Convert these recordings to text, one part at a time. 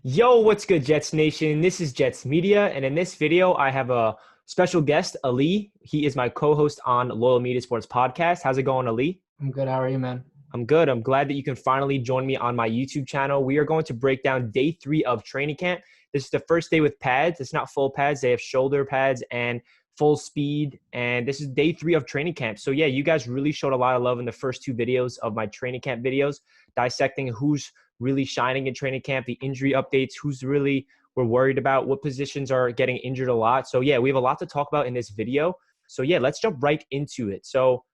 Yo, what's good, Jets Nation? This is Jets Media, and in this video, I have a special guest, Ali. He is my co-host on Loyalnyjetfans podcast. How's it going, Ali? I'm good. How are you, man? I'm good. I'm glad that you can finally join me on my YouTube channel. We are going to break down day 3 of training camp. This is the first day with pads. It's not full pads. They have shoulder pads and full speed. And this is day 3 of training camp. So yeah, you guys really showed a lot of love in the first 2 videos of my training camp videos, dissecting who's really shining in training camp, the injury updates, who's really we're worried about, what positions are getting injured a lot. So yeah, we have a lot to talk about in this video. So yeah, let's jump right into it. So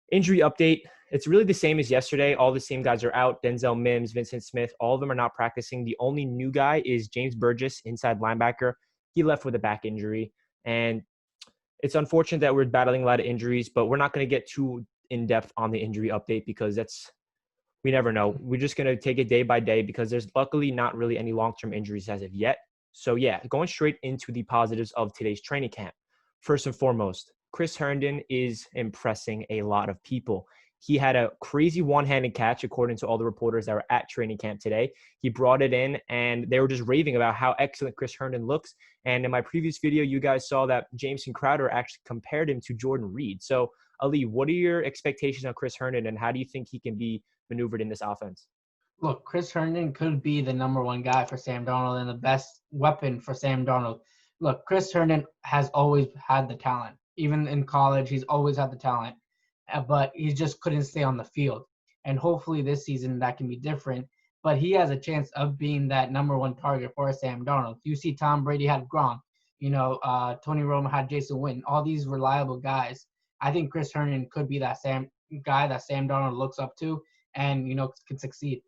injury update. It's really the same as yesterday. All the same guys are out. Denzel Mims, Vincent Smith, all of them are not practicing. The only new guy is James Burgess, inside linebacker. He left with a back injury. And it's unfortunate that we're battling a lot of injuries, but we're not going to get too in-depth on the injury update because we never know. We're just going to take it day by day because there's luckily not really any long-term injuries as of yet. So yeah, going straight into the positives of today's training camp. First and foremost, Chris Herndon is impressing a lot of people. He had a crazy one-handed catch, according to all the reporters that were at training camp today. He brought it in, and they were just raving about how excellent Chris Herndon looks. And in my previous video, you guys saw that Jameson Crowder actually compared him to Jordan Reed. So, Ali, what are your expectations on Chris Herndon, and how do you think he can be maneuvered in this offense? Look, Chris Herndon could be the number one guy for Sam Darnold and the best weapon for Sam Darnold. Look, Chris Herndon has always had the talent. Even in college, he's always had the talent, but he just couldn't stay on the field. And hopefully this season that can be different. But he has a chance of being that number one target for Sam Darnold. You see Tom Brady had Gronk. Tony Romo had Jason Witten. All these reliable guys. I think Chris Herndon could be that guy that Sam Darnold looks up to and, can succeed.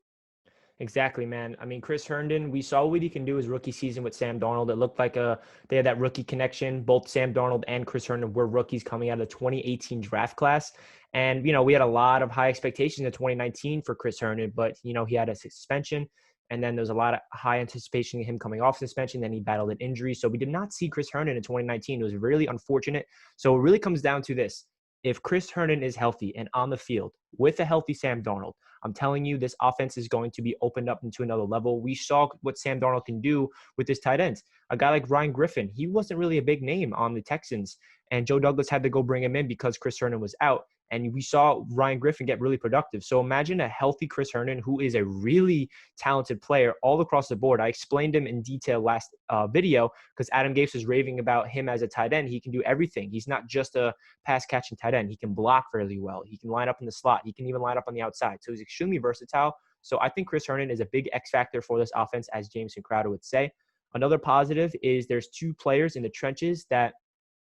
Exactly, man. I mean, Chris Herndon, we saw what he can do his rookie season with Sam Darnold. It looked like they had that rookie connection. Both Sam Darnold and Chris Herndon were rookies coming out of the 2018 draft class. And, we had a lot of high expectations in 2019 for Chris Herndon, but, he had a suspension. And then there was a lot of high anticipation of him coming off suspension. Then he battled an injury. So we did not see Chris Herndon in 2019. It was really unfortunate. So it really comes down to this. If Chris Herndon is healthy and on the field with a healthy Sam Darnold, I'm telling you, this offense is going to be opened up into another level. We saw what Sam Darnold can do with his tight ends. A guy like Ryan Griffin, he wasn't really a big name on the Texans, and Joe Douglas had to go bring him in because Chris Herndon was out. And we saw Ryan Griffin get really productive. So imagine a healthy Chris Herndon, who is a really talented player all across the board. I explained him in detail last video because Adam Gase was raving about him as a tight end. He can do everything. He's not just a pass-catching tight end. He can block fairly well. He can line up in the slot. He can even line up on the outside. So he's extremely versatile. So I think Chris Herndon is a big X factor for this offense, as Jameson Crowder would say. Another positive is there's 2 players in the trenches that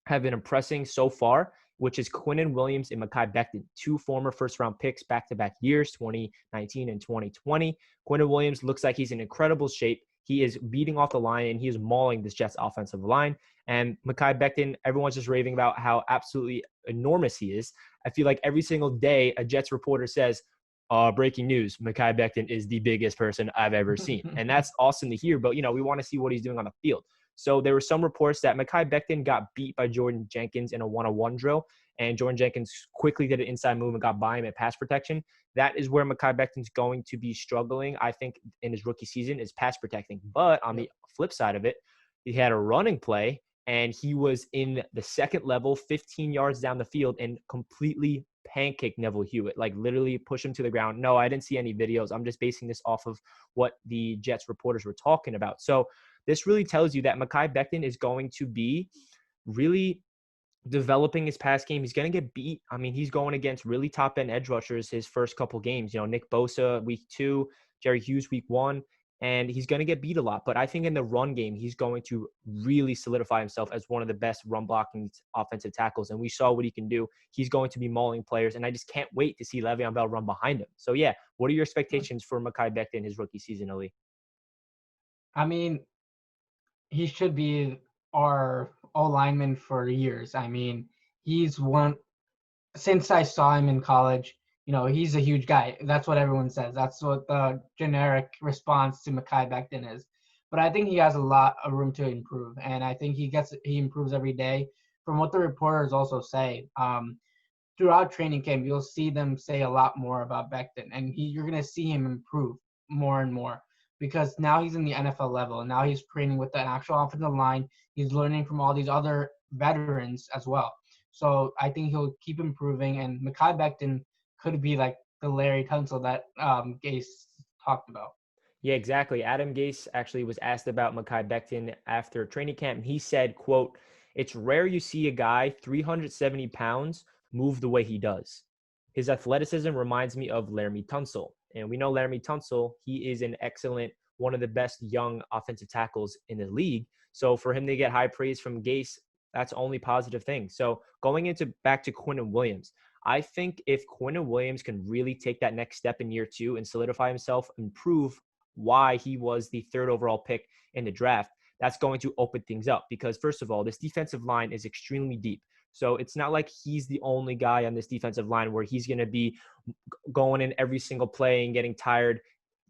have been impressing so far, which is Quinnen Williams and Mekhi Becton, 2 former first-round picks back-to-back years, 2019 and 2020. Quinnen Williams looks like he's in incredible shape. He is beating off the line, and he is mauling this Jets offensive line. And Mekhi Becton, everyone's just raving about how absolutely enormous he is. I feel like every single day a Jets reporter says, breaking news, Mekhi Becton is the biggest person I've ever seen. And that's awesome to hear, but, we want to see what he's doing on the field. So there were some reports that Mekhi Becton got beat by Jordan Jenkins in a one-on-one drill, and Jordan Jenkins quickly did an inside move and got by him at pass protection. That is where Mekhi Becton's going to be struggling, I think, in his rookie season, is pass protecting. But on the flip side of it, he had a running play, and he was in the second level, 15 yards down the field, and completely pancake Neville Hewitt, like literally push him to the ground. No, I didn't see any videos. I'm just basing this off of what the Jets reporters were talking about. So this really tells you that Mekhi Becton is going to be really developing his pass game. He's going to get beat. I mean, he's going against really top-end edge rushers his first couple games. Nick Bosa week 2, Jerry Hughes week 1, and he's going to get beat a lot. But I think in the run game, he's going to really solidify himself as one of the best run-blocking offensive tackles, and we saw what he can do. He's going to be mauling players, and I just can't wait to see Le'Veon Bell run behind him. So, yeah, what are your expectations for Mekhi Becton his rookie season, Ali? I mean, he should be our lineman for years. I mean, he's one since I saw him in college. He's a huge guy. That's what everyone says. That's what the generic response to Mekhi Becton is. But I think he has a lot of room to improve, and I think he improves every day. From what the reporters also say, throughout training camp, you'll see them say a lot more about Becton, and you're going to see him improve more and more because now he's in the NFL level, and now he's training with the actual offensive line. He's learning from all these other veterans as well. So I think he'll keep improving, and Mekhi Becton could be like the Larry Tunsil that Gase talked about. Yeah, exactly. Adam Gase actually was asked about Mekhi Becton after training camp, and he said, quote, "It's rare you see a guy 370 pounds move the way he does. His athleticism reminds me of Laramie Tunsil." And we know Laramie Tunsil, he is an excellent, one of the best young offensive tackles in the league. So for him to get high praise from Gase, that's only positive thing. So going into back to Quinnen Williams, I think if Quinnen Williams can really take that next step in year 2 and solidify himself and prove why he was the 3rd overall pick in the draft, that's going to open things up because, first of all, this defensive line is extremely deep. So it's not like he's the only guy on this defensive line where he's going to be going in every single play and getting tired.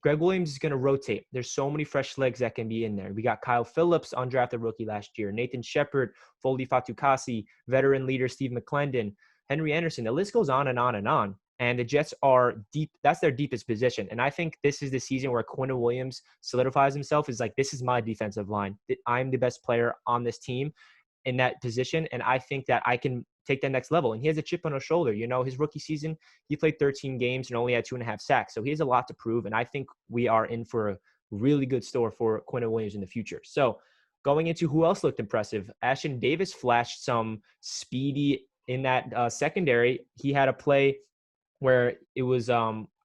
Greg Williams is going to rotate. There's so many fresh legs that can be in there. We got Kyle Phillips, undrafted rookie last year, Nathan Shepard, Foley Fatukasi, veteran leader Steve McClendon, Henry Anderson. The list goes on and on and on. And the Jets are deep. That's their deepest position. And I think this is the season where Quinnen Williams solidifies himself. Is like, this is my defensive line. I'm the best player on this team in that position. And I think that I can take that next level. And he has a chip on his shoulder. You know, his rookie season, he played 13 games and only had 2.5 sacks. So he has a lot to prove. And I think we are in for a really good store for Quinnen Williams in the future. So going into who else looked impressive, Ashtyn Davis flashed some speedy in that secondary. He had a play where it was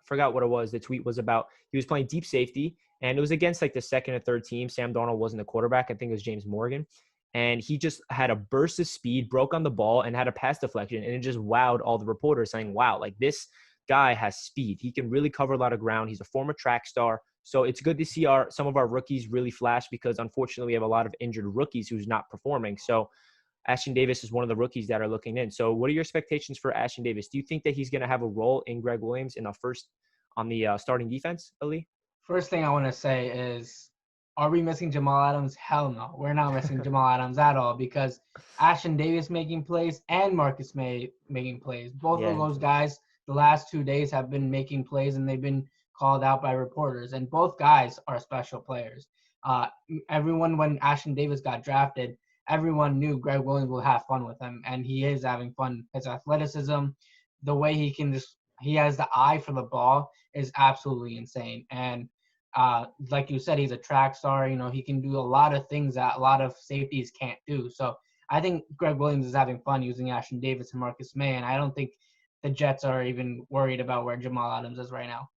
forgot what it was. The tweet was about he was playing deep safety and it was against like the second or third team. Sam Darnold wasn't the quarterback. I think it was James Morgan. And he just had a burst of speed, broke on the ball, and had a pass deflection. And it just wowed all the reporters saying, wow, like this guy has speed. He can really cover a lot of ground. He's a former track star. So it's good to see some of our rookies really flash because unfortunately we have a lot of injured rookies who's not performing. So Ashtyn Davis is one of the rookies that are looking in. So what are your expectations for Ashtyn Davis? Do you think that he's going to have a role in Greg Williams in the first on the starting defense, Ali? First thing I want to say is, are we missing Jamal Adams? Hell no. We're not missing Jamal Adams at all because Ashtyn Davis making plays and Marcus May making plays. Both of Yeah. those guys the last 2 days have been making plays and they've been called out by reporters. And both guys are special players. Everyone, when Ashtyn Davis got drafted, everyone knew Greg Williams will have fun with him. And he is having fun. His athleticism, the way he has the eye for the ball is absolutely insane. And like you said, he's a track star. You know, he can do a lot of things that a lot of safeties can't do. So I think Greg Williams is having fun using Ashtyn Davis and Marcus May, and I don't think the Jets are even worried about where Jamal Adams is right now.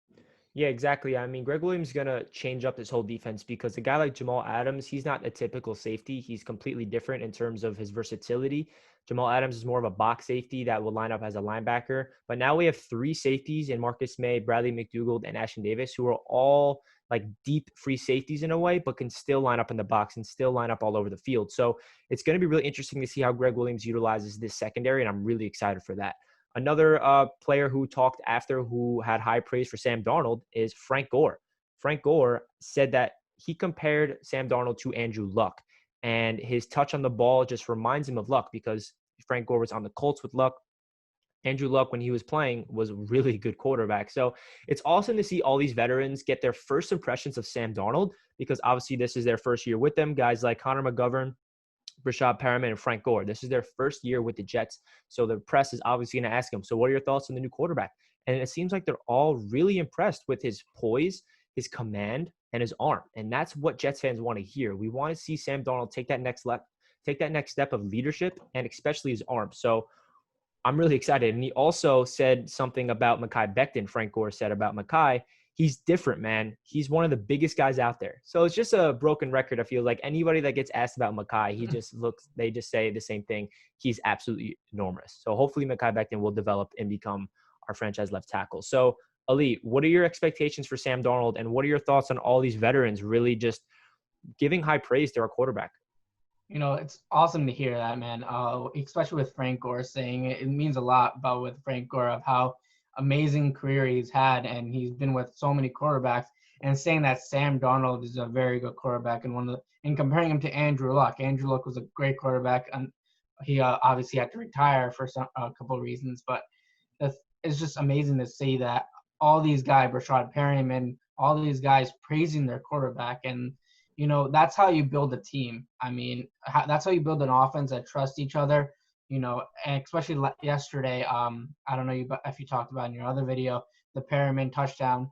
Yeah, exactly. I mean, Greg Williams is going to change up this whole defense because a guy like Jamal Adams, he's not a typical safety. He's completely different in terms of his versatility. Jamal Adams is more of a box safety that will line up as a linebacker. But now we have 3 safeties in Marcus May, Bradley McDougald, and Ashtyn Davis, who are all like deep free safeties in a way, but can still line up in the box and still line up all over the field. So it's going to be really interesting to see how Greg Williams utilizes this secondary, and I'm really excited for that. Another player who talked after who had high praise for Sam Darnold is Frank Gore. Frank Gore said that he compared Sam Darnold to Andrew Luck, and his touch on the ball just reminds him of Luck because Frank Gore was on the Colts with Luck. Andrew Luck, when he was playing, was a really good quarterback. So it's awesome to see all these veterans get their first impressions of Sam Darnold because obviously this is their first year with them. Guys like Connor McGovern, Brashad Perriman, and Frank Gore. This is their first year with the Jets. So the press is obviously going to ask him, so what are your thoughts on the new quarterback? And it seems like they're all really impressed with his poise, his command, and his arm. And that's what Jets fans want to hear. We want to see Sam Darnold take that next step of leadership and especially his arm. So I'm really excited. And he also said something about Mekhi Becton. Frank Gore said about Mekhi, he's different, man. He's one of the biggest guys out there. So it's just a broken record. I feel like anybody that gets asked about Mekhi, they just say the same thing. He's absolutely enormous. So hopefully Mekhi Becton will develop and become our franchise left tackle. So Ali, what are your expectations for Sam Darnold? And what are your thoughts on all these veterans really just giving high praise to our quarterback? You know, it's awesome to hear that, man. Especially with Frank Gore saying it, it means a lot about with Frank Gore of how amazing career he's had, and he's been with so many quarterbacks. And saying that Sam Darnold is a very good quarterback, and comparing him to Andrew Luck. Andrew Luck was a great quarterback, and he obviously had to retire for a couple of reasons. But it's just amazing to see that all these guys, Brashad Perriman, all these guys praising their quarterback. And, that's how you build a team. I mean, that's how you build an offense that trusts each other, and especially yesterday. I don't know if you talked about in your other video, the Perriman touchdown.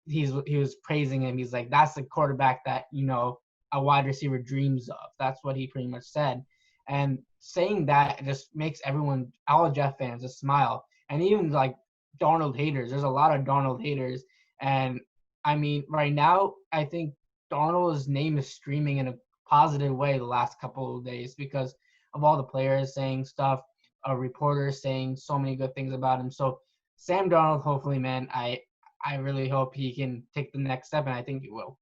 He was praising him. He's like, that's the quarterback that, a wide receiver dreams of. That's what he pretty much said. And saying that just makes all Jeff fans, just smile. And even like Darnold haters, there's a lot of Darnold haters. And I mean, right now, I think Darnold's name is streaming in a positive way the last couple of days because of all the players saying stuff, reporters saying so many good things about him. So Sam Darnold, hopefully, man, I really hope he can take the next step, and I think he will.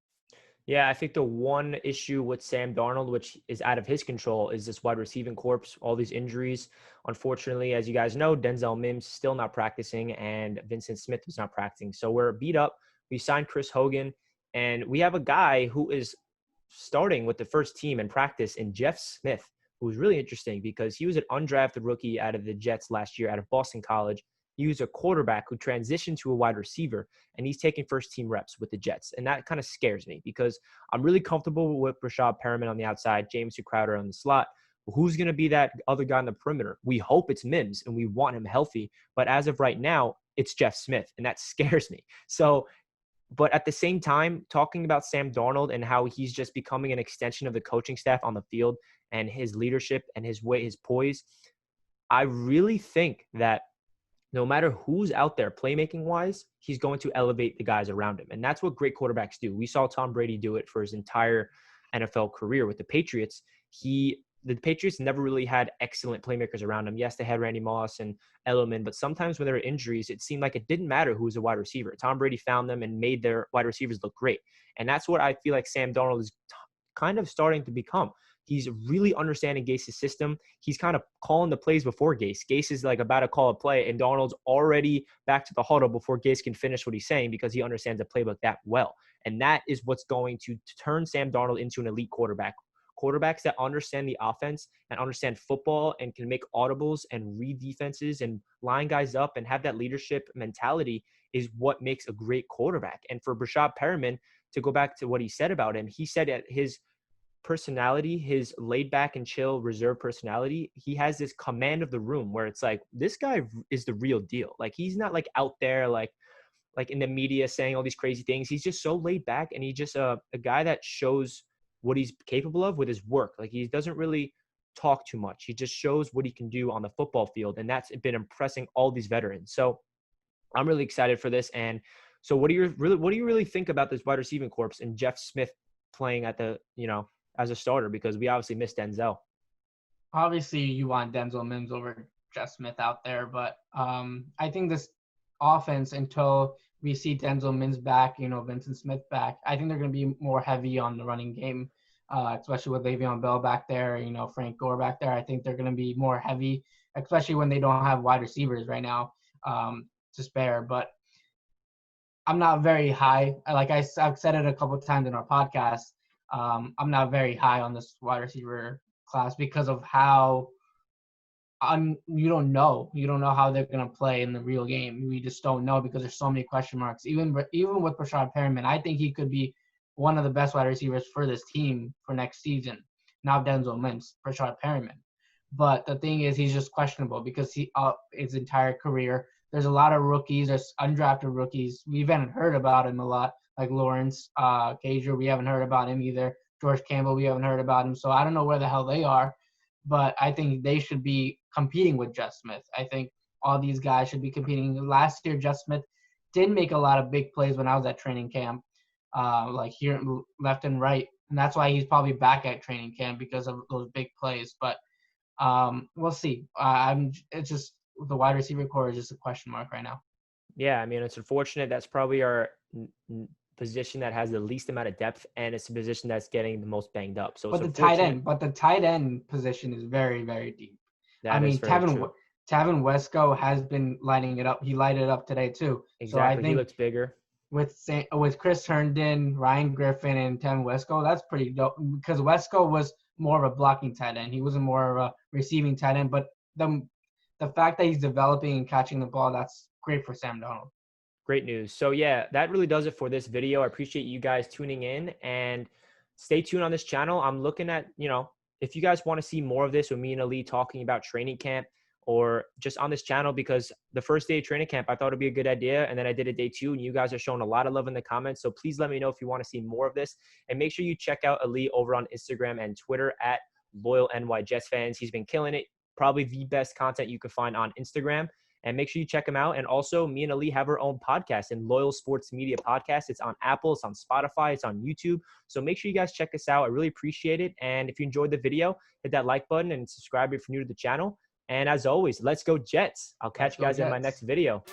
Yeah, I think the one issue with Sam Darnold, which is out of his control, is this wide receiving corps, all these injuries. Unfortunately, as you guys know, Denzel Mims still not practicing and Vincent Smith was not practicing. So we're beat up. We signed Chris Hogan, and we have a guy who is starting with the first team in practice in Jeff Smith, who was really interesting because he was an undrafted rookie out of the Jets last year out of Boston College. He was a quarterback who transitioned to a wide receiver, and he's taking first team reps with the Jets. And that kind of scares me because I'm really comfortable with Rashad Perriman on the outside, Jamison Crowder on the slot. Who's going to be that other guy on the perimeter? We hope it's Mims, and we want him healthy. But as of right now, it's Jeff Smith, and that scares me. So, but at the same time, talking about Sam Darnold and how he's just becoming an extension of the coaching staff on the field and his leadership and his poise, I really think that no matter who's out there playmaking wise, he's going to elevate the guys around him. And that's what great quarterbacks do. We saw Tom Brady do it for his entire NFL career with the Patriots. The Patriots never really had excellent playmakers around him. Yes, they had Randy Moss and Edelman, but sometimes when there were injuries, it seemed like it didn't matter who was a wide receiver. Tom Brady found them and made their wide receivers look great. And that's what I feel like Sam Darnold is kind of starting to become. He's really understanding Gase's system. He's kind of calling the plays before Gase. Gase is like about to call a play, and Darnold's already back to the huddle before Gase can finish what he's saying because he understands the playbook that well. And that is what's going to turn Sam Darnold into an elite quarterback. Quarterbacks that understand the offense and understand football and can make audibles and read defenses and line guys up and have that leadership mentality is what makes a great quarterback. And for Rashad Perriman, to go back to what he said about him, he said that his personality, his laid back and chill reserve personality, he has this command of the room where it's like, this guy is the real deal. Like, he's not like out there, like in the media saying all these crazy things. He's just so laid back, and he's just a guy that shows what he's capable of with his work. Like, he doesn't really talk too much. He just shows what he can do on the football field. And that's been impressing all these veterans. So I'm really excited for this. And so what do you really think about this wide receiving corps and Jeff Smith playing at the, as a starter, because we obviously missed Denzel. Obviously, you want Denzel Mims over Jeff Smith out there, but I think this offense, until we see Denzel Mims back, Vincent Smith back, I think they're going to be more heavy on the running game, especially with Le'Veon Bell back there, Frank Gore back there. I think they're going to be more heavy, especially when they don't have wide receivers right now to spare. But I'm not very high. Like I've said it a couple of times in our podcast, I'm not very high on this wide receiver class because of how you don't know how they're going to play in the real game. We just don't know because there's so many question marks. Even with Rashad Perriman, I think he could be one of the best wide receivers for this team for next season. Not Denzel Mims, Rashad Perriman. But the thing is, he's just questionable because his entire career, there's a lot of rookies, there's undrafted rookies. We haven't heard about him a lot, like Lawrence Cager. We haven't heard about him either. George Campbell, we haven't heard about him. So I don't know where the hell they are. But I think they should be competing with Jeff Smith. I think all these guys should be competing. Last year, Jeff Smith did make a lot of big plays when I was at training camp, like here left and right. And that's why he's probably back at training camp because of those big plays. But we'll see. It's just the wide receiver core is just a question mark right now. Yeah, I mean, it's unfortunate. That's probably our position that has the least amount of depth, and it's a position that's getting the most banged up. So, but the tight end position is very, very deep. I mean, Tevin Wesco has been lighting it up. He lighted it up today too. Exactly. So I think he looks bigger. With Chris Herndon, Ryan Griffin, and Tevin Wesco, that's pretty dope. Because Wesco was more of a blocking tight end. He wasn't more of a receiving tight end. But the fact that he's developing and catching the ball, that's great for Sam Darnold. Great news. So yeah, that really does it for this video. I appreciate you guys tuning in, and stay tuned on this channel. I'm looking at, if you guys want to see more of this with me and Ali talking about training camp or just on this channel, because the first day of training camp, I thought it'd be a good idea. And then I did a day 2 and you guys are showing a lot of love in the comments. So please let me know if you want to see more of this, and make sure you check out Ali over on Instagram and Twitter at Loyalnyjetfans. He's been killing it. Probably the best content you could find on Instagram, and make sure you check them out. And also, me and Ali have our own podcast, and Loyal Sports Media Podcast. It's on Apple, it's on Spotify, it's on YouTube. So make sure you guys check us out. I really appreciate it. And if you enjoyed the video, hit that like button and subscribe if you're new to the channel. And as always, let's go Jets. I'll catch you guys in my next video.